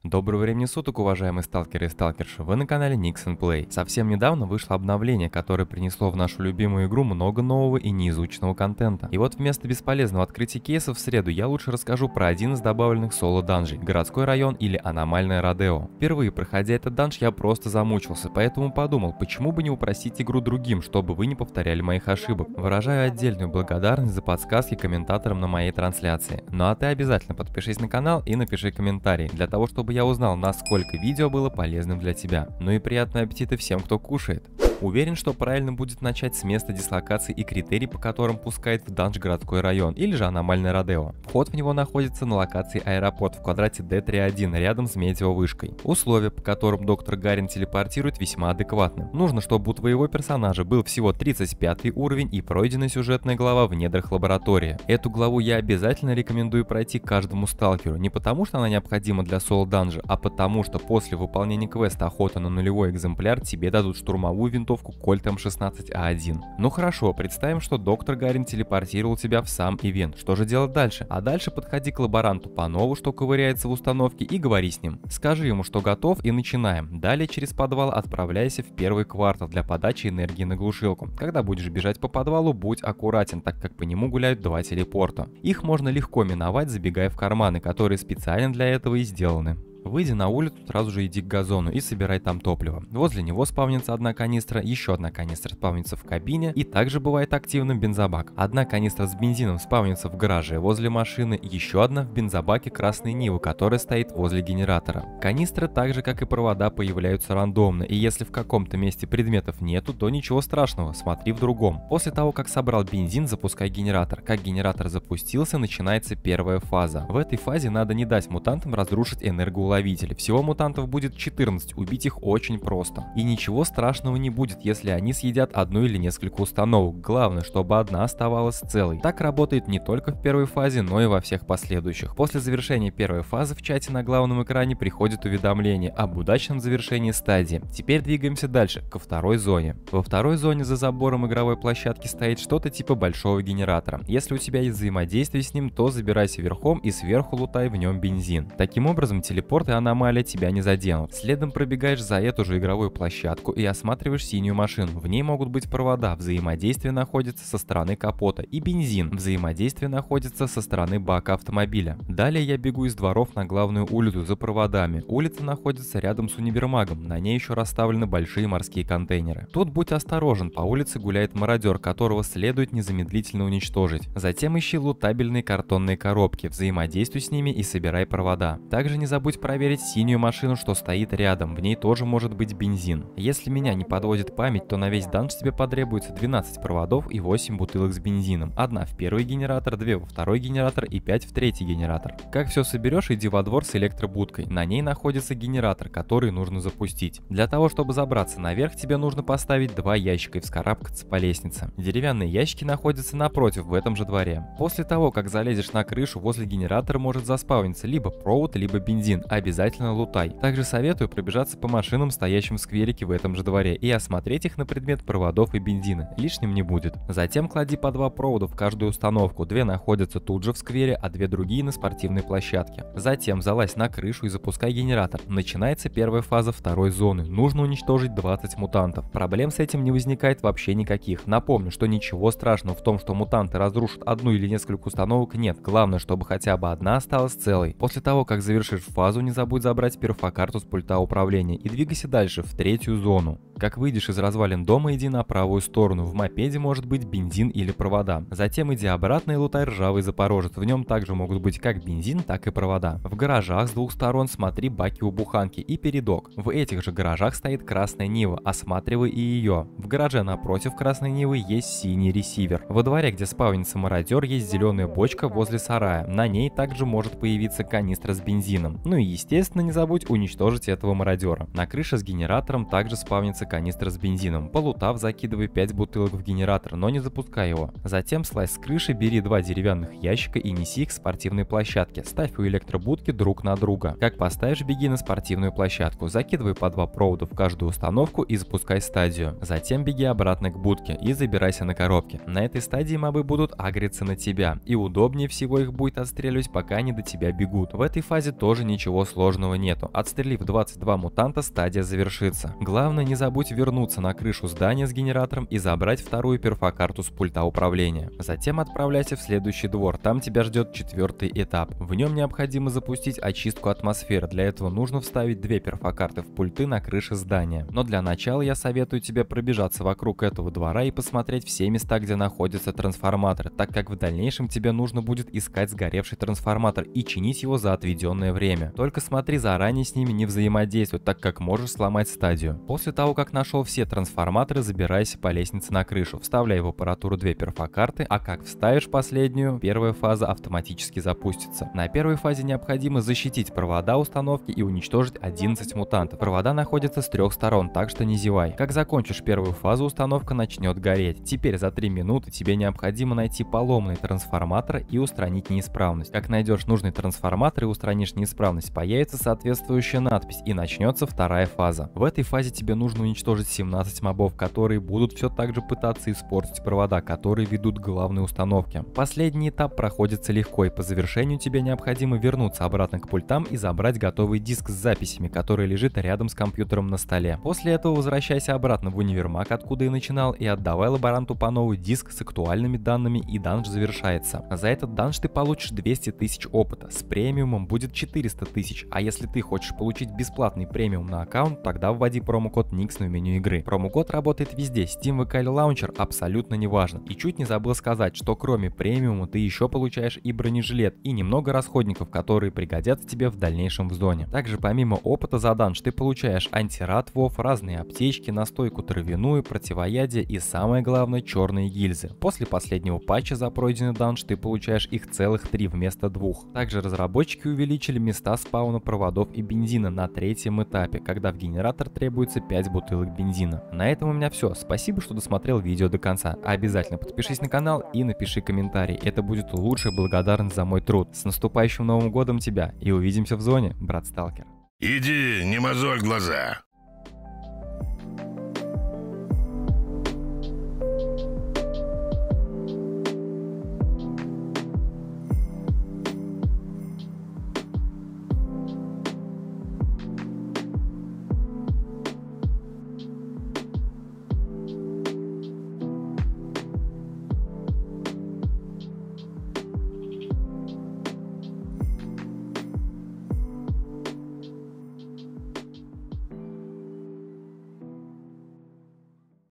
Доброго времени суток, уважаемые сталкеры и сталкерши, вы на канале Nix Play. Совсем недавно вышло обновление, которое принесло в нашу любимую игру много нового и неизученного контента. И вот вместо бесполезного открытия кейсов в среду я лучше расскажу про один из добавленных соло-данжей — городской район или аномальное Родео. Впервые проходя этот данж я просто замучился, поэтому подумал, почему бы не упростить игру другим, чтобы вы не повторяли моих ошибок. Выражаю отдельную благодарность за подсказки комментаторам на моей трансляции. Ну а ты обязательно подпишись на канал и напиши комментарий, для того чтобы я узнал, насколько видео было полезным для тебя. Ну и приятного аппетита всем, кто кушает. Уверен, что правильно будет начать с места дислокации и критерий, по которым пускает в данж городской район, или же аномальный Родео. Вход в него находится на локации аэропорт в квадрате D31, рядом с метеовышкой. Условия, по которым доктор Гарин телепортирует, весьма адекватны. Нужно, чтобы у твоего персонажа был всего 35 уровень и пройдена сюжетная глава в недрах лаборатории. Эту главу я обязательно рекомендую пройти каждому сталкеру, не потому что она необходима для соло-данжа, а потому что после выполнения квеста «Охота на нулевой экземпляр» тебе дадут штурмовую винтовку Colt M16A1. Ну хорошо, представим, что доктор Гарин телепортировал тебя в сам ивент. Что же делать дальше? А дальше подходи к лаборанту Панову, что ковыряется в установке, и говори с ним. Скажи ему, что готов, и начинаем. Далее через подвал отправляйся в первый квартал для подачи энергии на глушилку. Когда будешь бежать по подвалу, будь аккуратен, так как по нему гуляют два телепорта. Их можно легко миновать, забегая в карманы, которые специально для этого и сделаны. Выйди на улицу, сразу же иди к газону и собирай там топливо. Возле него спавнится одна канистра, еще одна канистра спавнится в кабине, и также бывает активным бензобак. Одна канистра с бензином спавнится в гараже возле машины, еще одна в бензобаке красной Нивы, которая стоит возле генератора. Канистры, так же как и провода, появляются рандомно, и если в каком-то месте предметов нету, то ничего страшного, смотри в другом. После того, как собрал бензин, запускай генератор. Как генератор запустился, начинается первая фаза. В этой фазе надо не дать мутантам разрушить энергоуловитель. Всего мутантов будет 14, убить их очень просто. И ничего страшного не будет, если они съедят одну или несколько установок. Главное, чтобы одна оставалась целой. Так работает не только в первой фазе, но и во всех последующих. После завершения первой фазы в чате на главном экране приходит уведомление об удачном завершении стадии. Теперь двигаемся дальше, ко второй зоне. Во второй зоне за забором игровой площадки стоит что-то типа большого генератора. Если у тебя есть взаимодействие с ним, то забирайся верхом и сверху лутай в нем бензин. Таким образом, телепорт и аномалия тебя не заденут. Следом пробегаешь за эту же игровую площадку и осматриваешь синюю машину. В ней могут быть провода, взаимодействие находится со стороны капота, и бензин, взаимодействие находится со стороны бака автомобиля. Далее я бегу из дворов на главную улицу за проводами. Улица находится рядом с универмагом, на ней еще расставлены большие морские контейнеры. Тут будь осторожен, по улице гуляет мародер, которого следует незамедлительно уничтожить. Затем ищи лутабельные картонные коробки, взаимодействуй с ними и собирай провода. Также не забудь проверить синюю машину, что стоит рядом, в ней тоже может быть бензин. Если меня не подводит память, то на весь данж тебе потребуется 12 проводов и 8 бутылок с бензином. Одна в первый генератор, 2 во второй генератор и 5 в третий генератор. Как все соберешь, иди во двор с электробудкой. На ней находится генератор, который нужно запустить. Для того, чтобы забраться наверх, тебе нужно поставить 2 ящика и вскарабкаться по лестнице. Деревянные ящики находятся напротив в этом же дворе. После того, как залезешь на крышу, возле генератора может заспавниться либо провод, либо бензин. Обязательно лутай. Также советую пробежаться по машинам, стоящим в скверике в этом же дворе, и осмотреть их на предмет проводов и бензина. Лишним не будет. Затем клади по 2 провода в каждую установку. 2 находятся тут же в сквере, а 2 другие на спортивной площадке. Затем залазь на крышу и запускай генератор. Начинается первая фаза второй зоны. Нужно уничтожить 20 мутантов. Проблем с этим не возникает вообще никаких. Напомню, что ничего страшного в том, что мутанты разрушат одну или несколько установок, нет. Главное, чтобы хотя бы одна осталась целой. После того, как завершишь фазу, не забудь забрать перфокарту с пульта управления и двигайся дальше, в третью зону. Как выйдешь из развалин дома, иди на правую сторону. В мопеде может быть бензин или провода. Затем иди обратно и лутай ржавый Запорожец. В нем также могут быть как бензин, так и провода. В гаражах с двух сторон смотри баки у буханки и передок. В этих же гаражах стоит красная Нива, осматривай и ее. В гараже напротив красной Нивы есть синий ресивер. Во дворе, где спавнится мародер, есть зеленая бочка возле сарая. На ней также может появиться канистра с бензином. Ну и естественно не забудь уничтожить этого мародера. На крыше с генератором также спавнится канистра с бензином. Полутав, закидывай 5 бутылок в генератор, но не запускай его. Затем слазь с крыши, бери 2 деревянных ящика и неси их к спортивной площадке. Ставь у электробудки друг на друга. Как поставишь, беги на спортивную площадку. Закидывай по 2 провода в каждую установку и запускай стадию. Затем беги обратно к будке и забирайся на коробки. На этой стадии мобы будут агриться на тебя, и удобнее всего их будет отстреливать, пока они до тебя бегут. В этой фазе тоже ничего сложного нету. Отстрелив 22 мутанта, стадия завершится. Главное, не забудь вернуться на крышу здания с генератором и забрать вторую перфокарту с пульта управления. Затем отправляйся в следующий двор, там тебя ждет 4-й этап. В нем необходимо запустить очистку атмосферы, для этого нужно вставить 2 перфокарты в пульты на крыше здания. Но для начала я советую тебе пробежаться вокруг этого двора и посмотреть все места, где находятся трансформаторы, так как в дальнейшем тебе нужно будет искать сгоревший трансформатор и чинить его за отведенное время. Только смотри заранее с ними не взаимодействуй, так как можешь сломать стадию. После того, как нашел все трансформаторы, забирайся по лестнице на крышу, вставляй в аппаратуру 2 перфокарты, а как вставишь последнюю, первая фаза автоматически запустится. На первой фазе необходимо защитить провода установки и уничтожить 11 мутантов. Провода находятся с 3 сторон, так что не зевай. Как закончишь первую фазу, установка начнет гореть. Теперь за 3 минуты тебе необходимо найти поломанный трансформатор и устранить неисправность. Как найдешь нужный трансформатор и устранишь неисправность, появится соответствующая надпись и начнется вторая фаза. В этой фазе тебе нужно уничтожить 17 мобов, которые будут все так же пытаться испортить провода, которые ведут к главной установке. Последний этап проходится легко, и по завершению тебе необходимо вернуться обратно к пультам и забрать готовый диск с записями, который лежит рядом с компьютером на столе. После этого возвращайся обратно в универмаг, откуда и начинал, и отдавай лаборанту по новый диск с актуальными данными, и данж завершается. За этот данж ты получишь 200 тысяч опыта, с премиумом будет 400 тысяч, а если ты хочешь получить бесплатный премиум на аккаунт, тогда вводи промокод Nixon в меню игры. Промокод работает везде, Steam, VK или Launcher абсолютно не важно. И чуть не забыл сказать, что кроме премиума ты еще получаешь и бронежилет, и немного расходников, которые пригодятся тебе в дальнейшем в зоне. Также помимо опыта за данж ты получаешь антирад ВОВ, разные аптечки, настойку травяную, противоядие и самое главное черные гильзы. После последнего патча за пройденный данж ты получаешь их целых 3 вместо 2. Также разработчики увеличили места спауна проводов и бензина на 3-м этапе, когда в генератор требуется 5 бутылок бензина. На этом у меня все. Спасибо, что досмотрел видео до конца. Обязательно подпишись на канал и напиши комментарий. Это будет лучшая благодарность за мой труд. С наступающим Новым годом тебя и увидимся в зоне, брат Сталкер. Иди, не мозоль глаза.